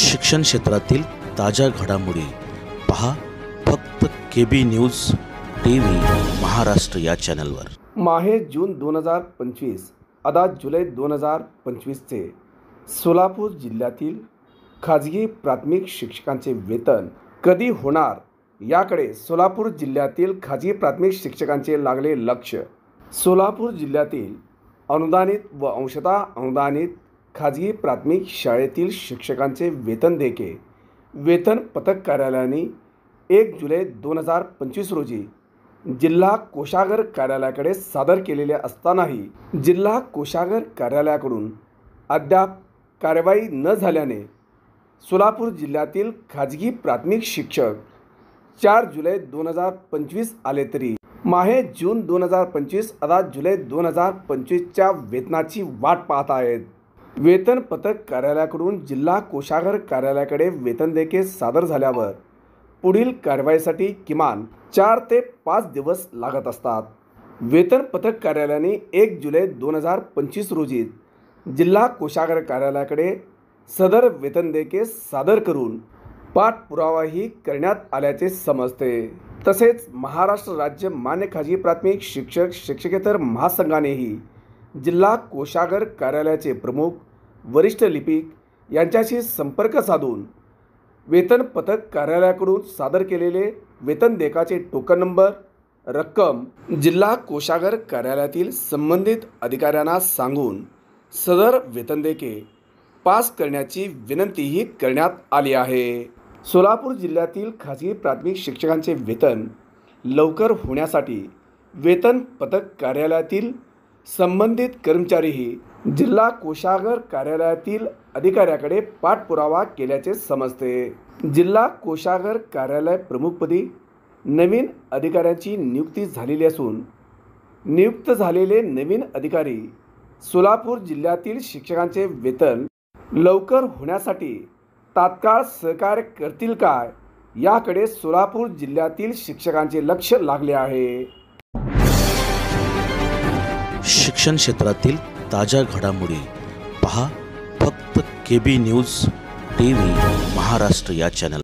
शिक्षण क्षेत्रातील ताज्या घडामोडी पहा फक्त KB न्यूज TV महाराष्ट्र या चॅनलवर। माहे जून 2025 अदा जुलै 2025 चे सोलापूर जिल्ह्यातील खाजगी प्राथमिक शिक्षकांचे वेतन कधी होणार याकडे सोलापूर जिल्ह्यातील खाजगी प्राथमिक शिक्षकांचे लागले लक्ष। सोलापूर जिल्ह्यातील अनुदानित व अंशतः अनुदानित खाजगी प्राथमिक शाळेतील शिक्षकांचे वेतन देके वेतन पथक कार्यालयाने 1 जुलै 2025 रोजी जिल्हा कोषागार कार्यालयाकडे सादर केलेले असतानाही जिल्हा कोषागार कार्यालयाकडून अद्याप कार्यवाही न झाल्याने सोलापूर जिल्ह्यातील खाजगी प्राथमिक शिक्षक 4 जुलै 2025 आले तरी माहे जून 2025 अदा जुलै 2025च्या वेतनाची वाट पाहत आहेत। वेतन पथक कार्यालयाकडून जिल्हा कोषागार कार्यालयाकडे वेतन देके सादर झाल्यावर पुढील कारवाईसाठी किमान 4 ते 5 दिवस लागत असतात। वेतन पथक कार्यालयाने 1 जुलै 2025 रोजी जिल्हा कोषागार कार्यालयाकडे सदर वेतन देके सादर करून पाठपुरावाही करण्यात आल्याचे समजते। तसेच महाराष्ट्र राज्य मान्य खाजगी प्राथमिक शिक्षक शिक्षकेतर महासंघानेही जिल्हा कोषागार कार्यालयाचे प्रमुख वरिष्ठ लिपिक यांच्याशी संपर्क साधून वेतन पथक कार्यालयाकडून सादर केलेले वेतन देयकाचे टोकन नंबर रक्कम जिल्हा कोषागार कार्यालयातील संबंधित अधिकाऱ्यांना सांगून सदर वेतन देयके पास करण्याची विनंतीही करण्यात आली आहे। सोलापूर जिल्ह्यातील खाजगी प्राथमिक शिक्षकांचे वेतन लवकर होण्यासाठी वेतन पथक कार्यालयातील संबंधित कर्मचारीही जिल्हा कोषागार कार्यालयातील अधिकाऱ्याकडे पाठपुरावा केल्याचे समजते। जिल्हा कोषागार कार्यालय प्रमुखपदी नवीन अधिकाऱ्यांची नियुक्ती झालेली असून नियुक्त झालेले नवीन अधिकारी सोलापूर जिल्ह्यातील शिक्षकांचे वेतन लवकर होण्यासाठी तात्काळ सहकार्य करतील काय याकडे सोलापूर जिल्ह्यातील शिक्षकांचे लक्ष लागले आहे। शिक्षण क्षेत्रातील ताज्या घडामोडी पहा फक्त KB न्यूज TV महाराष्ट्र या चॅनल।